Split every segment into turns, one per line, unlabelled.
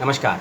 नमस्कार।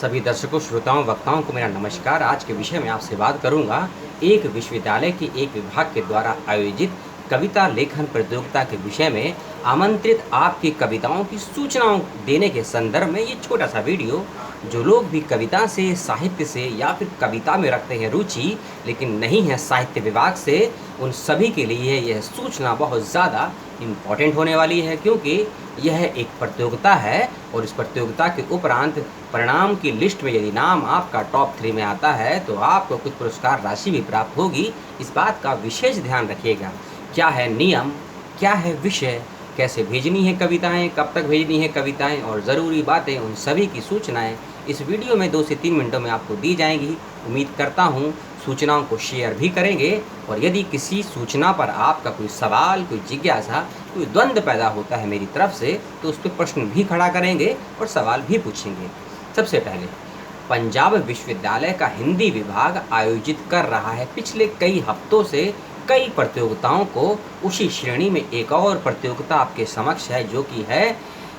सभी दर्शकों, श्रोताओं, वक्ताओं को मेरा नमस्कार। आज के विषय में आपसे बात करूंगा एक विश्वविद्यालय के एक विभाग के द्वारा आयोजित कविता लेखन प्रतियोगिता के विषय में आमंत्रित आपकी कविताओं की सूचनाओं देने के संदर्भ में ये छोटा सा वीडियो। जो लोग भी कविता से, साहित्य से या फिर कविता में रखते हैं रुचि लेकिन नहीं है साहित्य विभाग से, उन सभी के लिए यह सूचना बहुत ज़्यादा इम्पॉर्टेंट होने वाली है, क्योंकि यह एक प्रतियोगिता है और इस प्रतियोगिता के उपरांत परिणाम की लिस्ट में यदि नाम आपका टॉप 3 में आता है तो आपको कुछ पुरस्कार राशि भी प्राप्त होगी। इस बात का विशेष ध्यान रखिएगा। क्या है नियम, क्या है विषय, कैसे भेजनी है कविताएं, कब तक भेजनी है कविताएं और ज़रूरी बातें, उन सभी की सूचनाएं इस वीडियो में 2 से 3 मिनटों में आपको दी जाएंगी। उम्मीद करता हूं सूचनाओं को शेयर भी करेंगे और यदि किसी सूचना पर आपका कोई सवाल, कोई जिज्ञासा, कोई द्वंद्व पैदा होता है मेरी तरफ से तो उस पर प्रश्न भी खड़ा करेंगे और सवाल भी पूछेंगे। सबसे पहले, पंजाब विश्वविद्यालय का हिंदी विभाग आयोजित कर रहा है पिछले कई हफ्तों से कई प्रतियोगिताओं को। उसी श्रेणी में एक और प्रतियोगिता आपके समक्ष है जो कि है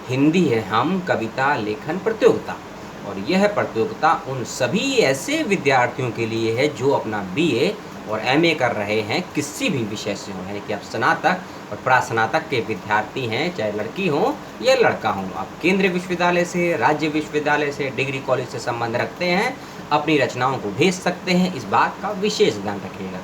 हिंदी है हम कविता लेखन प्रतियोगिता। और यह प्रतियोगिता उन सभी ऐसे विद्यार्थियों के लिए है जो अपना बीए और एमए कर रहे हैं किसी भी विषय से हो, यानी कि आप स्नातक और प्रास्नातक के विद्यार्थी हैं, चाहे लड़की हो या लड़का हो। आप केंद्रीय विश्वविद्यालय से, राज्य विश्वविद्यालय से, डिग्री कॉलेज से संबंध रखते हैं, अपनी रचनाओं को भेज सकते हैं। इस बात का विशेष ध्यान रखिएगा।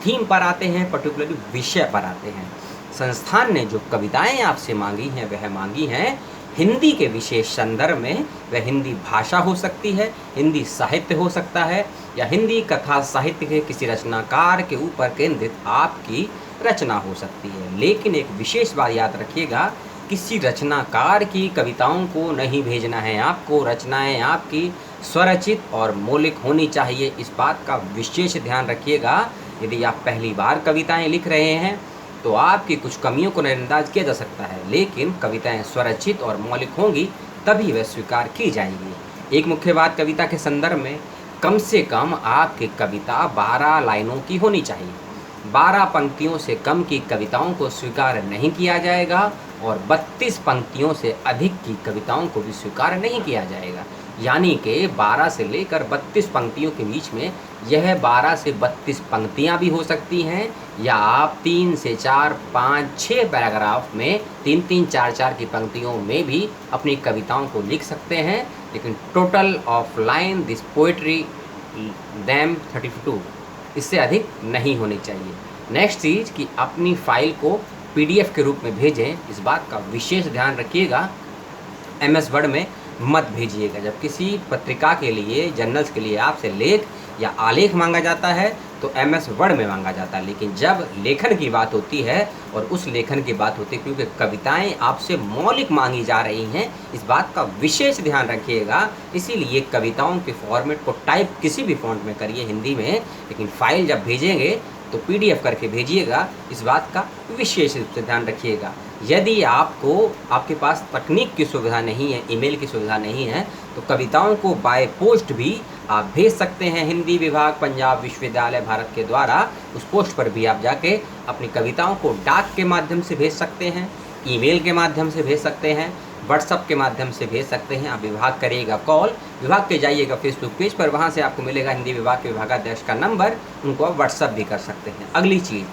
थीम पर आते हैं, पर्टिकुलरली विषय पर आते हैं। संस्थान ने जो कविताएं आपसे मांगी हैं वह मांगी हैं हिंदी के विशेष संदर्भ में। वह हिंदी भाषा हो सकती है, हिंदी साहित्य हो सकता है या हिंदी कथा साहित्य के किसी रचनाकार के ऊपर केंद्रित आपकी रचना हो सकती है। लेकिन एक विशेष बात याद रखिएगा, किसी रचनाकार की कविताओं को नहीं भेजना है आपको। रचनाएं आपकी स्वरचित और मौलिक होनी चाहिए, इस बात का विशेष ध्यान रखिएगा। यदि आप पहली बार कविताएं लिख रहे हैं तो आपकी कुछ कमियों को नज़रअंदाज किया जा सकता है, लेकिन कविताएं स्वरचित और मौलिक होंगी तभी वह स्वीकार की जाएंगी। एक मुख्य बात कविता के संदर्भ में, कम से कम आपकी कविता 12 लाइनों की होनी चाहिए। 12 पंक्तियों से कम की कविताओं को स्वीकार नहीं किया जाएगा और 32 पंक्तियों से अधिक की कविताओं को भी स्वीकार नहीं किया जाएगा। यानी कि 12 से लेकर 32 पंक्तियों के बीच में यह 12 से 32 पंक्तियां भी हो सकती हैं, या आप 3 से 4, 5, 6 पैराग्राफ में 3-3, 4-4 की पंक्तियों में भी अपनी कविताओं को लिख सकते हैं। लेकिन total of line this poetry them 32, इससे अधिक नहीं होनी चाहिए। नेक्स्ट चीज़ कि अपनी फाइल को पीडीएफ के रूप में भेजें, इस बात का विशेष ध्यान रखिएगा। एमएस वर्ड में मत भेजिएगा। जब किसी पत्रिका के लिए, जर्नल्स के लिए आपसे लेख या आलेख मांगा जाता है तो एमएस वर्ड में मांगा जाता है, लेकिन जब लेखन की बात होती है और उस लेखन की बात होती है क्योंकि कविताएं आपसे मौलिक मांगी जा रही हैं, इस बात का विशेष ध्यान रखिएगा। इसीलिए कविताओं के फॉर्मेट को टाइप किसी भी फॉन्ट में करिए हिंदी में, लेकिन फाइल जब भेजेंगे तो पीडीएफ करके भेजिएगा, इस बात का विशेष रूप से ध्यान रखिएगा। यदि आपके पास तकनीक की सुविधा नहीं है, ईमेल की सुविधा नहीं है, तो कविताओं को बाय पोस्ट भी आप भेज सकते हैं। हिंदी विभाग पंजाब विश्वविद्यालय भारत के द्वारा उस पोस्ट पर भी आप जाके अपनी कविताओं को डाक के माध्यम से भेज सकते हैं, ईमेल के माध्यम से भेज सकते हैं, व्हाट्सअप के माध्यम से भेज सकते हैं। आप विभाग करिएगा कॉल, विभाग के जाइएगा फेसबुक पेज पर, वहाँ से आपको मिलेगा हिंदी विभाग के विभागाध्यक्ष का नंबर, उनको आप व्हाट्सअप भी कर सकते हैं। अगली चीज़,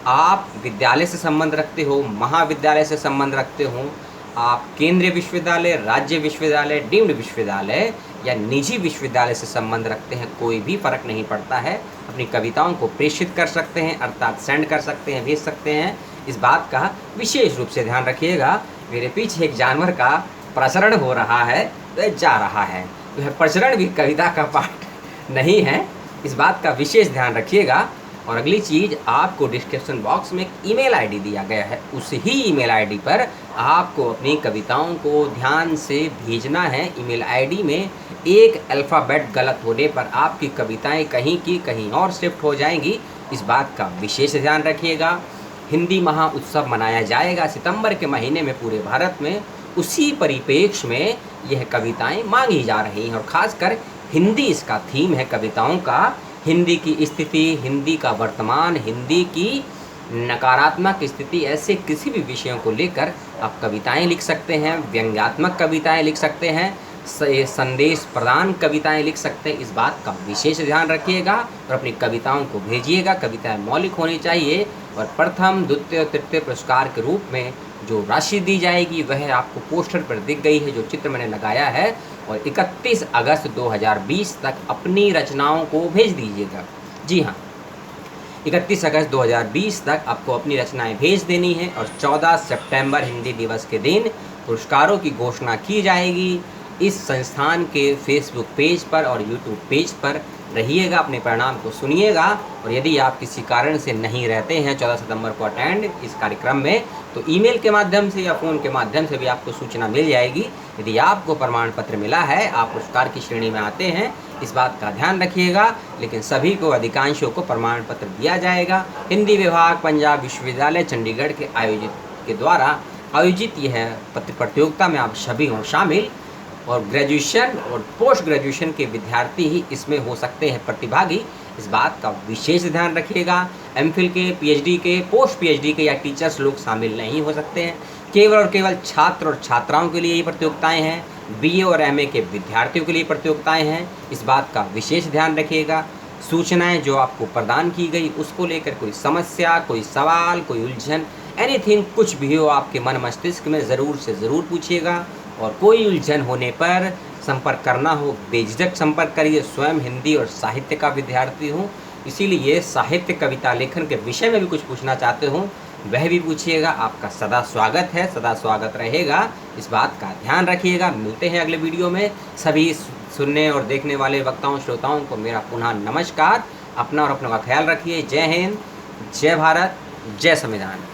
आप विद्यालय से संबंध रखते हो, महाविद्यालय से संबंध रखते हो, आप केंद्रीय विश्वविद्यालय, राज्य विश्वविद्यालय, डीम्ड विश्वविद्यालय या निजी विश्वविद्यालय से संबंध रखते हैं, कोई भी फ़र्क नहीं पड़ता है। अपनी कविताओं को प्रेषित कर सकते हैं, अर्थात सेंड कर सकते हैं, भेज सकते हैं। इस बात का विशेष रूप से ध्यान रखिएगा। मेरे पीछे एक जानवर का प्रचरण हो रहा है, वह जा रहा है, वह प्रचरण भी कविता का पार्ट नहीं है, इस बात का विशेष ध्यान रखिएगा। और अगली चीज़, आपको डिस्क्रिप्शन बॉक्स में एक ईमेल आईडी दिया गया है, उस ही ईमेल आईडी पर आपको अपनी कविताओं को ध्यान से भेजना है। ईमेल आईडी में एक अल्फ़ाबेट गलत होने पर आपकी कविताएं कहीं की कहीं और शिफ्ट हो जाएंगी, इस बात का विशेष ध्यान रखिएगा। हिंदी महाउत्सव मनाया जाएगा सितंबर के महीने में पूरे भारत में, उसी परिप्रेक्ष्य में यह कविताएं मांगी जा रही हैं और ख़ासकर हिंदी इसका थीम है कविताओं का। हिंदी की स्थिति, हिंदी का वर्तमान, हिंदी की नकारात्मक स्थिति, ऐसे किसी भी विषयों को लेकर आप कविताएं लिख सकते हैं, व्यंग्यात्मक कविताएं लिख सकते हैं। संदेश प्रदान कविताएं लिख सकते हैं, इस बात का विशेष ध्यान रखिएगा और अपनी कविताओं को भेजिएगा। कविताएं मौलिक होनी चाहिए और प्रथम, द्वितीय और तृतीय पुरस्कार के रूप में जो राशि दी जाएगी वह आपको पोस्टर पर दिख गई है, जो चित्र मैंने लगाया है। और 31 अगस्त 2020 तक अपनी रचनाओं को भेज दीजिएगा। जी हाँ, 31 अगस्त 2020 तक आपको अपनी रचनाएं भेज देनी है और 14 सितंबर हिंदी दिवस के दिन पुरस्कारों की घोषणा की जाएगी। इस संस्थान के फेसबुक पेज पर और यूट्यूब पेज पर रहिएगा, अपने परिणाम को सुनिएगा। और यदि आप किसी कारण से नहीं रहते हैं 14 सितंबर को अटेंड इस कार्यक्रम में, तो ईमेल के माध्यम से या फ़ोन के माध्यम से भी आपको सूचना मिल जाएगी। यदि आपको प्रमाण पत्र मिला है, आप पुरस्कार की श्रेणी में आते हैं, इस बात का ध्यान रखिएगा। लेकिन सभी को, अधिकांशों को प्रमाण पत्र दिया जाएगा। हिंदी विभाग पंजाब विश्वविद्यालय चंडीगढ़ के द्वारा आयोजित यह प्रतियोगिता में आप सभी हों शामिल। और ग्रेजुएशन और पोस्ट ग्रेजुएशन के विद्यार्थी ही इसमें हो सकते हैं प्रतिभागी, इस बात का विशेष ध्यान रखिएगा। एमफिल के, पीएचडी के, पोस्ट पीएचडी के या टीचर्स लोग शामिल नहीं हो सकते हैं। केवल और केवल छात्र और छात्राओं के लिए ये प्रतियोगिताएं हैं। बीए और एमए के विद्यार्थियों के लिए प्रतियोगिताएं हैं, इस बात का विशेष ध्यान रखिएगा। सूचनाएं जो आपको प्रदान की गई उसको लेकर कोई समस्या, कोई सवाल, कोई उलझन, एनीथिंग, कुछ भी हो आपके मन मस्तिष्क में, ज़रूर से ज़रूर पूछिएगा। और कोई उलझन होने पर संपर्क करना हो, बेझिझक संपर्क करिए। स्वयं हिंदी और साहित्य का विद्यार्थी हूँ, इसीलिए साहित्य कविता लेखन के विषय में भी कुछ पूछना चाहते हो वह भी पूछिएगा। आपका सदा स्वागत है, सदा स्वागत रहेगा, इस बात का ध्यान रखिएगा। मिलते हैं अगले वीडियो में। सभी सुनने और देखने वाले वक्ताओं, श्रोताओं को मेरा पुनः नमस्कार। अपना और अपनों का ख्याल रखिए। जय हिंद, जय भारत, जय संविधान।